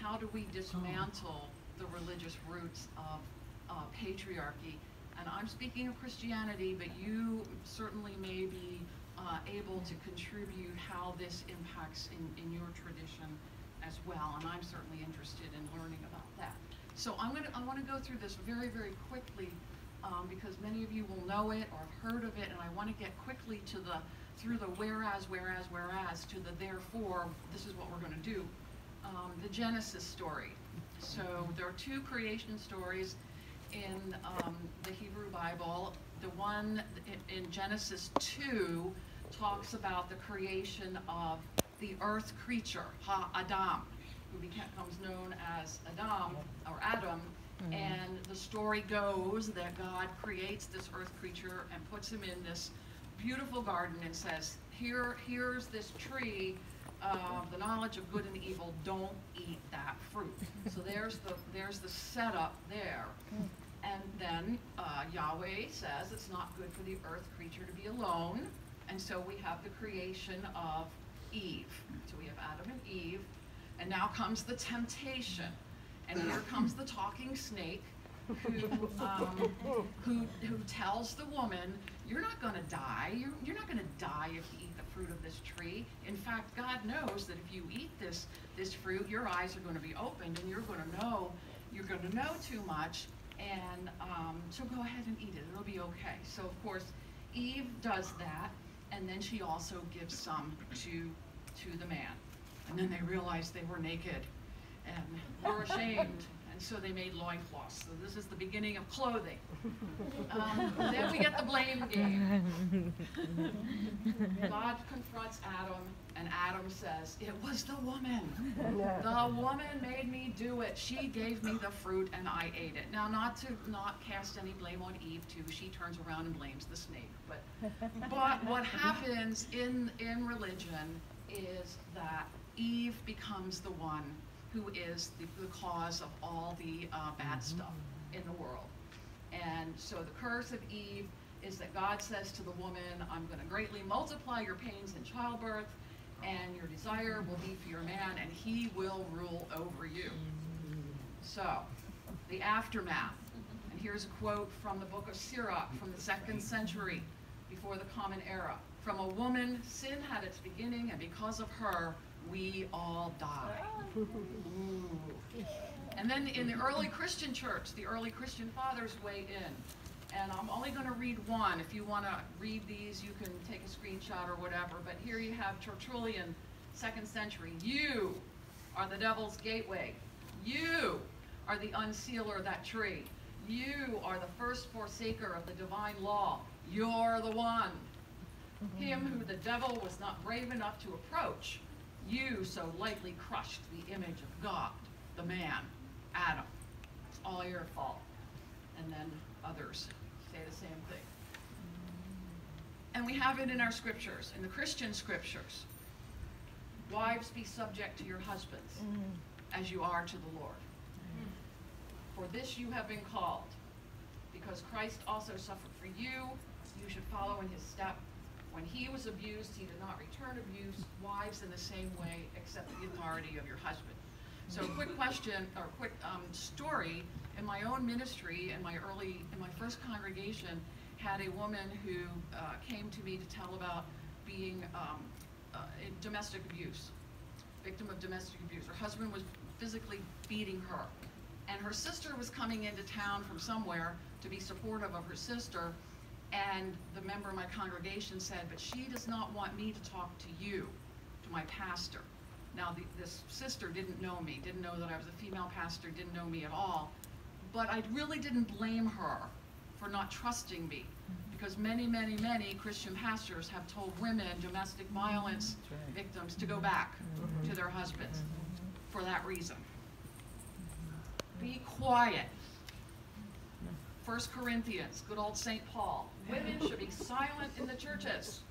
how do we dismantle the religious roots of patriarchy. And I'm speaking of Christianity, but you certainly may be able to contribute how this impacts in your tradition as well, and I'm certainly interested in learning about that. So I want to go through this very, very quickly because many of you will know it or have heard of it, and I want to get quickly to through the whereas to the therefore. This is what we're going to do. The Genesis story. So there are two creation stories in the Hebrew Bible. The one in Genesis 2 talks about the creation of the earth creature, Ha-Adam, who becomes known as Adam, and the story goes that God creates this earth creature and puts him in this beautiful garden and says, here's this tree, the knowledge of good and evil, don't eat that fruit. So there's the setup there. And then Yahweh says it's not good for the earth creature to be alone, and so we have the creation of Eve. So we have Adam and Eve, and now comes the temptation, and here comes the talking snake who tells the woman, you're not going to die. You're not going to die if you eat the fruit of this tree. In fact, God knows that if you eat this fruit, your eyes are going to be opened, and you're going to know too much. And so go ahead and eat it. It'll be okay. So of course, Eve does that, and then she also gives some to the man. And then they realized they were naked and were ashamed, and so they made loincloths. So this is the beginning of clothing. Then we get the blame game. God confronts Adam, and Adam says, it was the woman. The woman made me do it. She gave me the fruit, and I ate it. Now, not cast any blame on Eve, too. She turns around and blames the snake. But what happens in religion is that Eve becomes the one who is the cause of all the bad stuff in the world. And so the curse of Eve is that God says to the woman, I'm going to greatly multiply your pains in childbirth, and your desire will be for your man, and he will rule over you. So, the aftermath. And here's a quote from the book of Sirach from the 2nd century before the Common Era. From a woman, sin had its beginning, and because of her, we all die. Ooh. And then in the early Christian church, the early Christian fathers weigh in. And I'm only going to read one. If you want to read these, you can take a screenshot or whatever. But here you have Tertullian, 2nd century. You are the devil's gateway. You are the unsealer of that tree. You are the first forsaker of the divine law. You're the one. Him who the devil was not brave enough to approach, you so lightly crushed the image of God, the man, Adam. It's all your fault. And then others say the same thing. And we have it in our scriptures, in the Christian scriptures. Wives, be subject to your husbands, as you are to the Lord. For this you have been called, because Christ also suffered for you. You should follow in his step. When he was abused, he did not return abuse. Wives, in the same way, accept the authority of your husband. So, quick question, or quick story. In my own ministry, in my first congregation, had a woman who came to me to tell about being in domestic abuse, victim of domestic abuse. Her husband was physically beating her, and her sister was coming into town from somewhere to be supportive of her sister. And the member of my congregation said, but she does not want me to talk to you, to my pastor. Now, this sister didn't know me, didn't know that I was a female pastor, didn't know me at all. But I really didn't blame her for not trusting me, because many, many, many Christian pastors have told women, domestic violence victims, to go back to their husbands for that reason. Be quiet. 1 Corinthians, good old St. Paul. Women should be silent in the churches,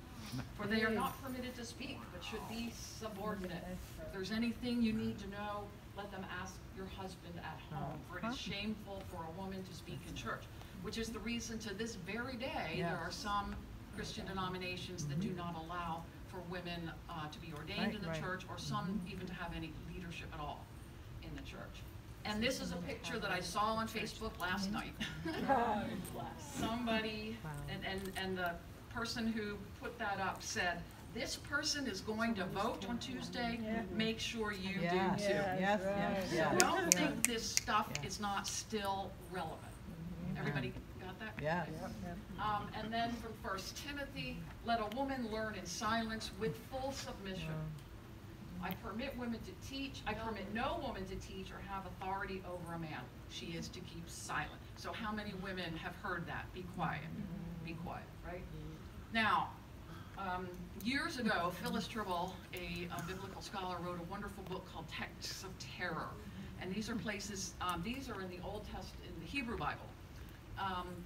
for they are not permitted to speak, but should be subordinate. If there's anything you need to know, let them ask your husband at home, for it is shameful for a woman to speak in church, which is the reason to this very day there are some Christian denominations that do not allow for women to be ordained in the church, or some even to have any leadership at all in the church. And this is a picture that I saw on Facebook last night. Somebody, and the person who put that up said, this person is going to vote on Tuesday, make sure you do too. Yes, So don't think this stuff is not still relevant. Everybody got that? Yeah. And then from 1 Timothy, let a woman learn in silence with full submission. I permit women to teach. I permit no woman to teach or have authority over a man. She is to keep silent. So how many women have heard that? Be quiet. Be quiet, right? Now, years ago, Phyllis Tribble, a biblical scholar, wrote a wonderful book called Texts of Terror. And these are places, these are in the Old Testament, in the Hebrew Bible.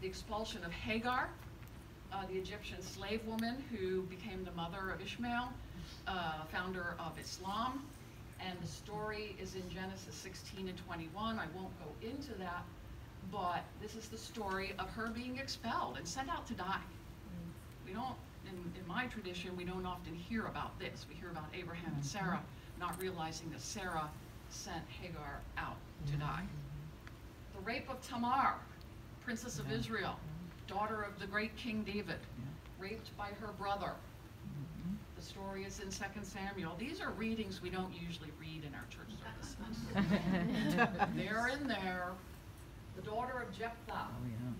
The expulsion of Hagar, the Egyptian slave woman who became the mother of Ishmael, founder of Islam, and the story is in Genesis 16 and 21. I won't go into that, but this is the story of her being expelled and sent out to die. We don't, in my tradition, we don't often hear about this. We hear about Abraham and Sarah, not realizing that Sarah sent Hagar out to die. The rape of Tamar, princess of Israel, daughter of the great King David, raped by her brother. The story is in 2 Samuel. These are readings we don't usually read in our church services. They're in there. The daughter of Jephthah,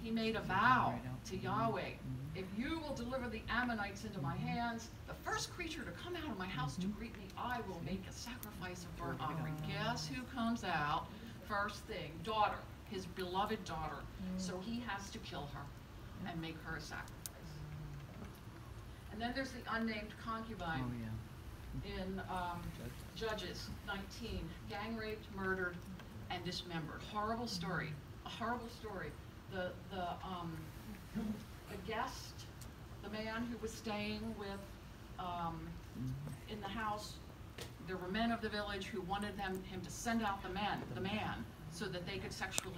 he made a vow to Yahweh, if you will deliver the Ammonites into my hands, the first creature to come out of my house to greet me, I will make a sacrifice of burnt offering. Guess who comes out first thing? Daughter, his beloved daughter. So he has to kill her and make her a sacrifice. And then there's the unnamed concubine in Judges 19, gang raped, murdered, and dismembered. Horrible story. A horrible story. The guest, the man who was staying with in the house, there were men of the village who wanted him to send out the man, so that they could sexually